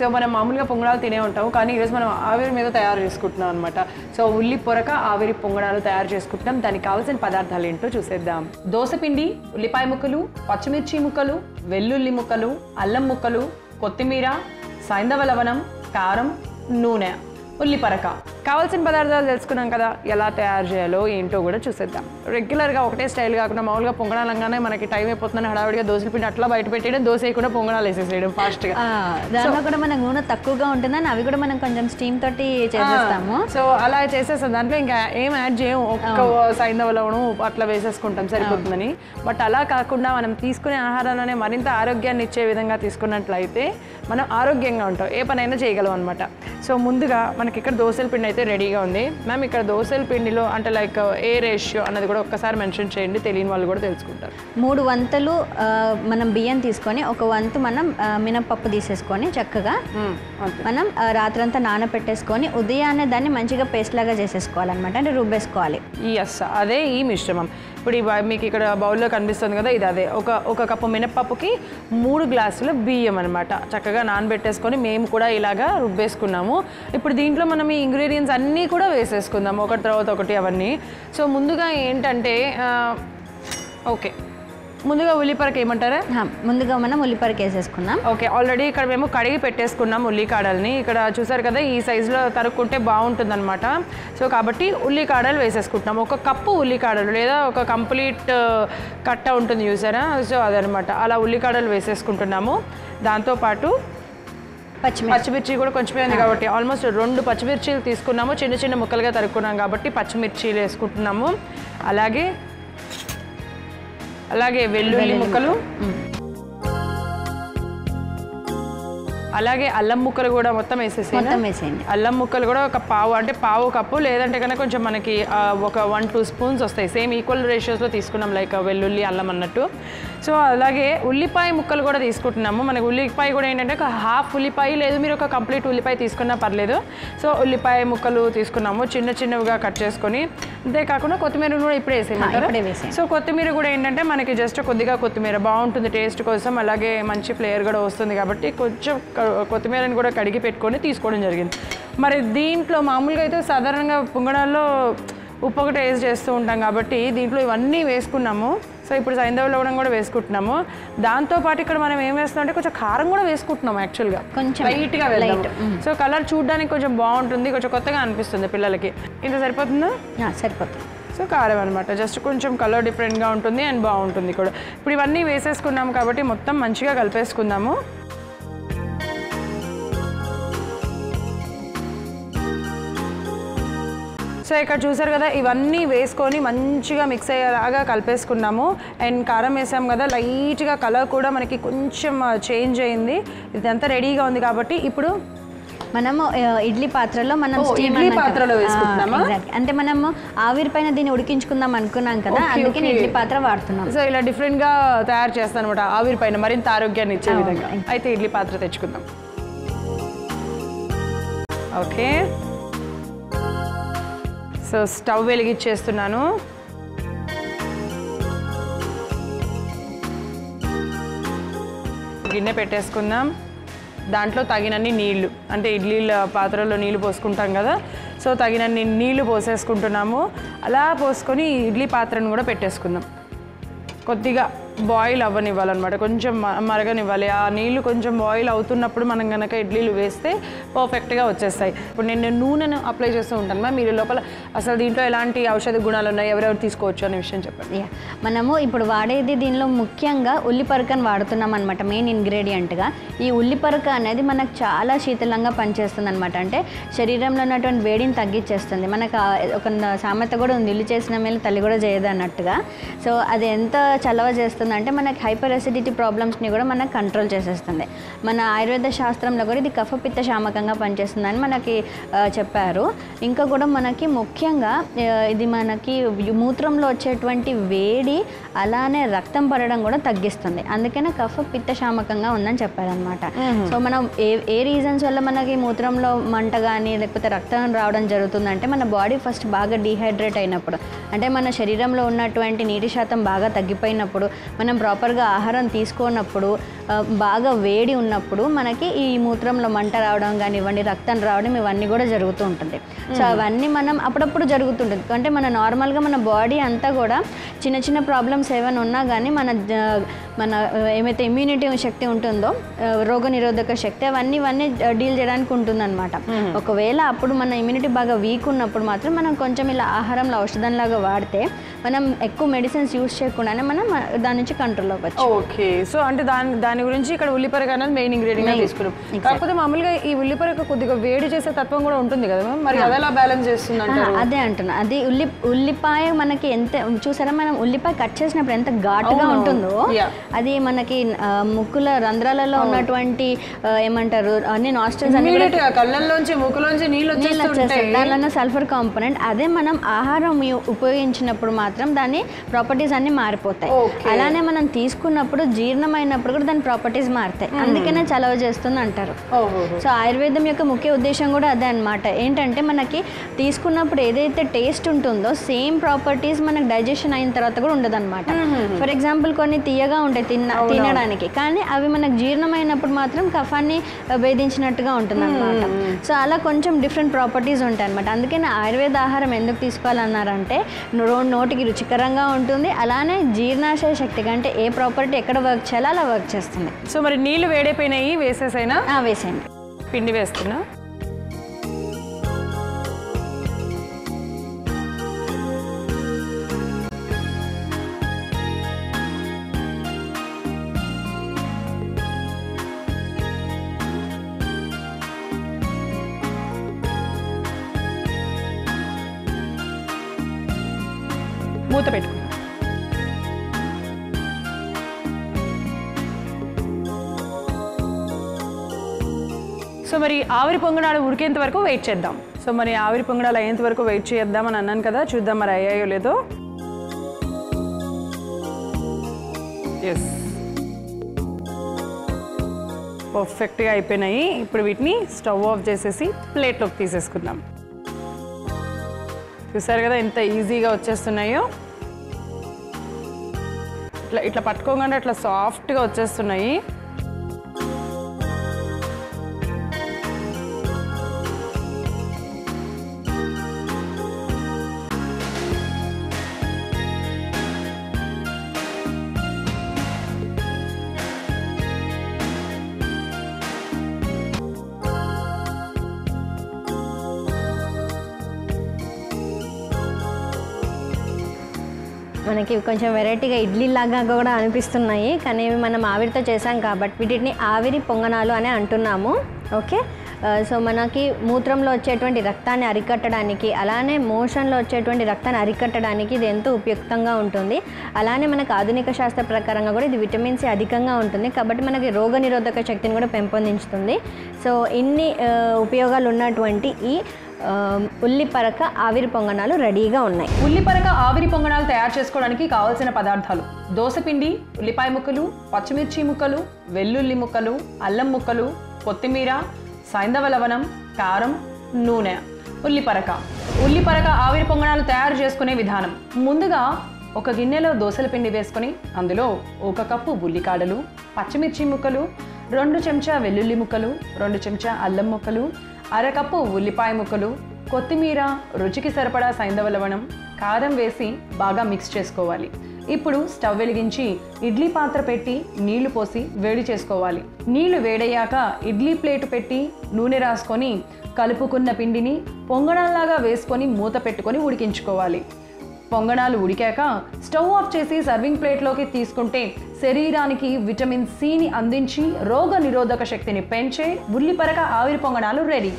So మనం మామూలుగా పొంగడాలు తినే ఉంటాం, కానీ ఈరోజు మనం ఆవిరి మీద తయారు చేసుకుంటున్నాం అనమాట. సో ఉల్లి పొరక ఆవిరి పొంగడాలు తయారు చేసుకుంటున్నాం. దానికి కావాల్సిన పదార్థాలు ఏంటో చూసేద్దాం. దోసపిండి, ఉల్లిపాయ ముక్కలు, పచ్చిమిర్చి ముక్కలు, వెల్లుల్లి ముక్కలు, అల్లం ముక్కలు, కొత్తిమీర, సైంధవ లవణం, కారం, నూనె, ఉల్లి పరక. కావాల్సిన పదార్థాలు తెలుసుకున్నాం కదా, ఎలా తయారు చేయాలో ఏంటో కూడా చూసేద్దాం. రెగ్యులర్గా ఒకటే స్టైల్ కాకుండా మామూలుగా పొంగడాలంగానే మనకి టైం అయిపోతుందని హడావిడిగా దోశల పిండి అట్లా బయట పెట్టేయడం, దోశ వేయకుండా పొంగడాలు వేసేసేయడం ఫాస్ట్గా. దాంట్లో కూడా మనకు నూనె తక్కువగా ఉంటుందని అవి కూడా మనం కొంచెం స్టీమ్ తోటి చేసేస్తాము. సో అలా చేసేస్తాం, దాంట్లో ఇంకా ఏం యాడ్ చేయం, ఒక్క సైంధవ లవణం అట్లా వేసేసుకుంటాం సరిపోతుందని. బట్ అలా కాకుండా మనం తీసుకునే ఆహారంలోనే మరింత ఆరోగ్యాన్ని ఇచ్చే విధంగా తీసుకున్నట్లయితే మనం ఆరోగ్యంగా ఉంటాం, ఏ పనైనా చేయగలం అనమాట. సో ముందుగా మనకి ఇక్కడ దోశల పిండి అయితే రెడీగా ఉంది. మ్యామ్ ఇక్కడ దోశల పిండిలో అంటే లైక్ ఏ రేషియో అన్నది కూడా ఒక్కసారి మెన్షన్ చేయండి, తెలియని వాళ్ళు కూడా తెలుసుకుంటారు. 3 వంతులు మనం బియ్యం తీసుకొని 1 వంతు మనం మినపప్పు తీసేసుకొని చక్కగా మనం రాత్రంతా నానబెట్టేసుకొని ఉదయాన్నే దాన్ని మంచిగా పేస్ట్ లాగా చేసేసుకోవాలన్నమాట, అంటే రుబ్బేసుకోవాలి. ఎస్, అదే ఈ మిశ్రమం. ఇప్పుడు మీకు ఇక్కడ బౌల్లో కనిపిస్తుంది కదా, ఇది అదే. ఒక కప్పు మినపప్పుకి 3 గ్లాసుల బియ్యం అనమాట. చక్కగా నానబెట్టేసుకొని మేము కూడా ఇలాగా రుబ్బేసుకున్నాము. ఇప్పుడు దీంట్లో మనం ఈ ఇంగ్రీడియంట్స్ అన్నీ కూడా వేసేసుకుందాం ఒకటి తర్వాత ఒకటి అవన్నీ. సో ముందుగా ఏంటంటే ఓకే, ముందుగా ఉల్లిపరక ఏమంటారా? ముందుగా మనం ఉల్లిపరక వేసేసుకున్నాం. ఓకే, ఆల్రెడీ ఇక్కడ మేము కడిగి పెట్టేసుకున్నాం ఉల్లికాడల్ని. ఇక్కడ చూసారు కదా, ఈ సైజులో తరుక్కుంటే బాగుంటుంది అనమాట. సో కాబట్టి ఉల్లికాడలు వేసేసుకుంటున్నాం. 1 కప్పు ఉల్లికాడలు లేదా ఒక కంప్లీట్ కట్ట ఉంటుంది చూసారా, సో అదనమాట. అలా ఉల్లికాడలు వేసేసుకుంటున్నాము. దాంతోపాటు పచ్చిమిర్చి కూడా కొంచెమే ఉంది కాబట్టి ఆల్మోస్ట్ 2 పచ్చిమిర్చీలు తీసుకున్నాము, చిన్న చిన్న ముక్కలుగా తరుక్కున్నాం కాబట్టి పచ్చిమిర్చీలు వేసుకుంటున్నాము. అలాగే వెల్లుల్లి ముక్కలు, అలాగే అల్లం ముక్కలు కూడా మొత్తం వేసేసేయండి. అల్లం ముక్కలు కూడా ఒక పావు కప్పు లేదంటే కనుక కొంచెం మనకి ఒక 1-2 స్పూన్స్ వస్తాయి. సేమ్ ఈక్వల్ రేషియోస్లో తీసుకున్నాం, లైక్ వెల్లుల్లి అల్లం అన్నట్టు. సో అలాగే ఉల్లిపాయ ముక్కలు కూడా తీసుకుంటున్నాము. మనకి ఉల్లిపాయ కూడా ఏంటంటే ఒక హాఫ్ ఉల్లిపాయ, లేదు మీరు ఒక కంప్లీట్ ఉల్లిపాయ తీసుకున్నా పర్లేదు. సో ఉల్లిపాయ ముక్కలు తీసుకున్నాము, చిన్న చిన్నవిగా కట్ చేసుకొని. అంతేకాకుండా కొత్తిమీర కూడా ఇప్పుడే వేసేయమంటారు. సో కొత్తిమీర కూడా ఏంటంటే మనకి జస్ట్ కొద్దిగా కొత్తిమీర బాగుంటుంది టేస్ట్ కోసం, అలాగే మంచి ఫ్లేవర్ కూడా వస్తుంది కాబట్టి కొంచెం కొత్తిమీరని కూడా కడిగి పెట్టుకొని తీసుకోవడం జరిగింది. మరి దీంట్లో మామూలుగా అయితే సాధారణంగా పొంగడాల్లో ఉప్పు ఒకటి వేసి చేస్తూ ఉంటాం కాబట్టి దీంట్లో ఇవన్నీ వేసుకున్నాము. సో ఇప్పుడు సైంధవ లవణం కూడా వేసుకుంటున్నాము. దాంతోపాటు ఇక్కడ మనం ఏం వేస్తున్నాం అంటే కొంచెం కారం కూడా వేసుకుంటున్నాము. యాక్చువల్గా కొంచెం లైట్గా వెళ్దాం. సో కలర్ చూడడానికి కొంచెం బాగుంటుంది, కొంచెం కొత్తగా అనిపిస్తుంది పిల్లలకి. ఇంత సరిపోతుందా? సరిపోతుంది. సో కారం అనమాట, జస్ట్ కొంచెం కలర్ డిఫరెంట్గా ఉంటుంది అండ్ బాగుంటుంది కూడా. ఇప్పుడు ఇవన్నీ వేసేసుకున్నాము కాబట్టి మొత్తం మంచిగా కలిపేసుకుందాము. సో ఇక్కడ చూసారు కదా, ఇవన్నీ వేసుకొని మంచిగా మిక్స్ అయ్యేలాగా కలిపేసుకున్నాము. అండ్ కారం వేసాం కదా, లైట్గా కలర్ కూడా మనకి కొంచెం చేంజ్ అయింది. ఇదంతా రెడీగా ఉంది కాబట్టి ఇప్పుడు మనము ఇడ్లీ పాత్రలో వేసుకుంటున్నాము. అంటే మనము ఆవిరి పైన దీన్ని ఉడికించుకుందాం అనుకున్నాం కదా, అందుకే ఇడ్లీ పాత్ర వాడుతున్నాం. సో ఇలా డిఫరెంట్గా తయారు చేస్తాను అనమాట ఆవిరి పైన, మరింత ఆరోగ్యాన్ని ఇచ్చే విధంగా. అయితే ఇడ్లీ పాత్ర తెచ్చుకుందాం. ఓకే, సో స్టవ్ వెలిగించేస్తున్నాను. గిన్నె పెట్టేసుకుందాం. దాంట్లో తగినన్ని నీళ్లు, అంటే ఇడ్లీల పాత్రలో నీళ్లు పోసుకుంటాం కదా, సో తగినన్ని నీళ్లు పోసేసుకుంటున్నాము. అలా పోసుకొని ఇడ్లీ పాత్రను కూడా పెట్టేసుకుందాం. కొద్దిగా బాయిల్ అవ్వనివ్వాలన్నమాట, కొంచెం మరగనివ్వాలి. ఆ నీళ్లు కొంచెం బాయిల్ అవుతున్నప్పుడు మనం కనుక ఇడ్లీలు వేస్తే పర్ఫెక్ట్గా వచ్చేస్తాయి. ఇప్పుడు నేను నూనెను అప్లై చేస్తూ ఉంటాను మ్యామ్, మీరు లోపల అసలు దీంట్లో ఎలాంటి ఔషధ గుణాలు ఉన్నాయి, ఎవరెవరు తీసుకోవచ్చు అనే విషయం చెప్పండి. మనము ఇప్పుడు వాడేది దీనిలో ముఖ్యంగా ఉల్లిపరకను వాడుతున్నాం అనమాట, మెయిన్ ఇంగ్రీడియంట్గా. ఈ ఉల్లిపరక అనేది మనకు చాలా శీతలంగా పనిచేస్తుంది అనమాట, అంటే శరీరంలో ఉన్నటువంటి వేడిని తగ్గించేస్తుంది. మనకు ఒక సామెత కూడా ఉంది, ఇల్లు చేసిన మేలు తల్లి కూడా చేయదు అన్నట్టుగా. సో అది ఎంత చలవ చేస్తుంది అంటే మనకి హైపర్ అసిడిటీ ప్రాబ్లమ్స్ని కూడా మనకు కంట్రోల్ చేసేస్తుంది. మన ఆయుర్వేద శాస్త్రంలో కూడా ఇది కఫపిత్త శామకంగా పనిచేస్తుందని మనకి చెప్పారు. ఇంకా కూడా మనకి ముఖ్యంగా ఇది మనకి మూత్రంలో వచ్చేటువంటి వేడి అలానే రక్తం పడడం కూడా తగ్గిస్తుంది, అందుకనే కఫపిత్త శామకంగా ఉందని చెప్పారనమాట. సో మనం ఏ రీజన్స్ వల్ల మనకి మూత్రంలో మంట కానీ లేకపోతే రక్తం రావడం జరుగుతుందంటే మన బాడీ ఫస్ట్ బాగా డీహైడ్రేట్ అయినప్పుడు, అంటే మన శరీరంలో ఉన్నటువంటి నీటి శాతం బాగా తగ్గిపోయినప్పుడు, మనం ప్రాపర్గా ఆహారం తీసుకోనప్పుడు, బాగా వేడి ఉన్నప్పుడు మనకి ఈ మూత్రంలో మంట రావడం కానివ్వండి, రక్తం రావడం ఇవన్నీ కూడా జరుగుతూ ఉంటుంది. సో అవన్నీ మనం అప్పుడప్పుడు జరుగుతుంటుంది. అంటే మన నార్మల్గా మన బాడీ అంతా కూడా చిన్న చిన్న ప్రాబ్లమ్స్ ఏమైనా ఉన్నా కానీ మన ఏమైతే ఇమ్యూనిటీ శక్తి ఉంటుందో, రోగనిరోధక శక్తి అవన్నీ డీల్ చేయడానికి ఉంటుందన్నమాట. ఒకవేళ అప్పుడు మన ఇమ్యూనిటీ బాగా వీక్ ఉన్నప్పుడు మాత్రం మనం కొంచెం ఇలా ఆహారంలో ఔషధంలాగా వాడితే మనం ఎక్కువ మెడిసిన్స్ యూస్ చేయకుండానే మనం దాని నుంచి కంట్రోల్ అవ్వచ్చు. ఓకే, సో అంటే దాని గురించి ఇక్కడ ఉల్లిపరక అనేది మెయిన్ ఇంగ్రీడియంట్ తీసుకున్నాం. కాకపోతే మామూలుగా ఈ ఉల్లిపరక కొద్దిగా వేడి చేసే తత్వం కూడా ఉంటుంది కదా, మరి అదెలా బ్యాలెన్స్ చేస్తుంది అంటారు? అదే అంటున్నా, అది ఉల్లిపాయ మనకి ఎంత చూసారా, మనం ఉల్లిపాయ కట్ చేసినప్పుడు ఎంత ఘాటుగా ఉంటుందో అది మనకి ముక్కుల రంధ్రాలలో ఉన్నటువంటి ఏమంటారు అన్ని నాస్ట్రల్స్ కళ్ళల్లోంచి ముక్కులోంచి నీళ్ళు వచ్చేస్తాయి, దానిలో సల్ఫర్ కాంపోనెంట్. అదే మనం ఆహారం ఉపయోగించినప్పుడు మాత్రం దాని ప్రాపర్టీస్ అన్ని మారిపోతాయి. అలానే మనం తీసుకున్నప్పుడు జీర్ణమైనప్పుడు కూడా దాని ప్రాపర్టీస్ మారుతాయి, అందుకనే చలవ చేస్తుంది అంటారు. సో ఆయుర్వేదం యొక్క ముఖ్య ఉద్దేశం కూడా అదే అనమాట. ఏంటంటే మనకి తీసుకున్నప్పుడు ఏదైతే టేస్ట్ ఉంటుందో సేమ్ ప్రాపర్టీస్ మనకు డైజెషన్ అయిన తర్వాత కూడా ఉండదు అనమాట. ఫర్ ఎగ్జాంపుల్ కొన్ని తీయగా ఉంటాయి తినడానికి, కానీ అవి మనకు జీర్ణమైనప్పుడు మాత్రం కఫాన్ని భేదించినట్టుగా ఉంటుంది అనమాట. సో అలా కొంచెం డిఫరెంట్ ప్రాపర్టీస్ ఉంటాయి అనమాట. అందుకని ఆయుర్వేద ఆహారం ఎందుకు తీసుకోవాలన్నారంటే నోటికి రుచికరంగా ఉంటుంది, అలానే జీర్ణాశయ శక్తిగా అంటే ఏ ప్రాపర్టీ ఎక్కడ వర్క్ చేయాలో అలా వర్క్ చేస్తుంది. సో మరి నీళ్ళు వేడైపోయినాయి, వేసేసైనా వేసేయండి. పిండి వేస్తున్నా. మూత పెట్టుకున్నా. సో మరి ఆవిరి పొంగనాలు ఉడికేంత వరకు వెయిట్ చేద్దాం. సో మరి ఆవిరి పొంగనాలు అయ్యేంత వరకు వెయిట్ చేద్దామని అన్నాను కదా, చూద్దాం మరి అయ్యాయో లేదో. ఎస్, పర్ఫెక్ట్గా అయిపోయినాయి. ఇప్పుడు వీటిని స్టవ్ ఆఫ్ చేసేసి ప్లేట్లోకి తీసేసుకుందాం. చూసారు కదా ఎంత ఈజీగా వచ్చేస్తున్నాయో. ఇట్లా పట్టుకోగానే అట్లా సాఫ్ట్గా వచ్చేస్తున్నాయి. మనకి కొంచెం వెరైటీగా ఇడ్లీ లాగా కూడా అనిపిస్తున్నాయి, కానీ మనం ఆవిరితో చేసాం కాబట్టి వీటిని ఆవిరి పొంగనాలు అని అంటున్నాము. ఓకే, సో మనకి మూత్రంలో వచ్చేటువంటి రక్తాన్ని అరికట్టడానికి, అలానే మోషన్లో వచ్చేటువంటి రక్తాన్ని అరికట్టడానికి ఇది ఎంతో ఉపయుక్తంగా ఉంటుంది. అలానే మనకు ఆధునిక శాస్త్ర ప్రకారంగా కూడా ఇది విటమిన్ సి అధికంగా ఉంటుంది, కాబట్టి మనకి రోగనిరోధక శక్తిని కూడా పెంపొందించుతుంది. సో ఇన్ని ఉపయోగాలు ఉన్నటువంటి ఈ ఉల్లిపరక ఆవిరి పొంగనాలు రెడీగా ఉన్నాయి. ఉల్లిపరక ఆవిరి పొంగనాలు తయారు చేసుకోవడానికి కావాల్సిన పదార్థాలు: దోసపిండి, ఉల్లిపాయ ముక్కలు, పచ్చిమిర్చి ముక్కలు, వెల్లుల్లి ముక్కలు, అల్లం ముక్కలు, కొత్తిమీర, సైంధవ లవణం, కారం, నూనె. ఉల్లిపరక ఆవిరి పొంగనాలు తయారు చేసుకునే విధానం: ముందుగా ఒక గిన్నెలో దోసల పిండి వేసుకొని అందులో 1 కప్పు ఉల్లికాడలు, పచ్చిమిర్చి ముక్కలు, 2 చెంచా వెల్లుల్లి ముక్కలు, 2 చెంచా అల్లం ముక్కలు, 1/2 కప్పు ఉల్లిపాయ ముక్కలు, కొత్తిమీర, రుచికి సరిపడా సైంధవ లవణం, కారం వేసి బాగా మిక్స్ చేసుకోవాలి. ఇప్పుడు స్టవ్ వెలిగించి ఇడ్లీ పాత్ర పెట్టి నీళ్లు పోసి వేడి చేసుకోవాలి. నీళ్లు వేడయ్యాక ఇడ్లీ ప్లేటు పెట్టి నూనె రాసుకొని కలుపుకున్న పిండిని పొంగనాల్లాగా వేసుకొని మూత పెట్టుకొని ఉడికించుకోవాలి. పొంగనాలు ఉడికాక స్టవ్ ఆఫ్ చేసి సర్వింగ్ ప్లేట్లోకి తీసుకుంటే శరీరానికి విటమిన్ సిని అందించి రోగ నిరోధక శక్తిని పెంచే ఉల్లిపరక ఆవిరి పొంగనాలు రెడీ.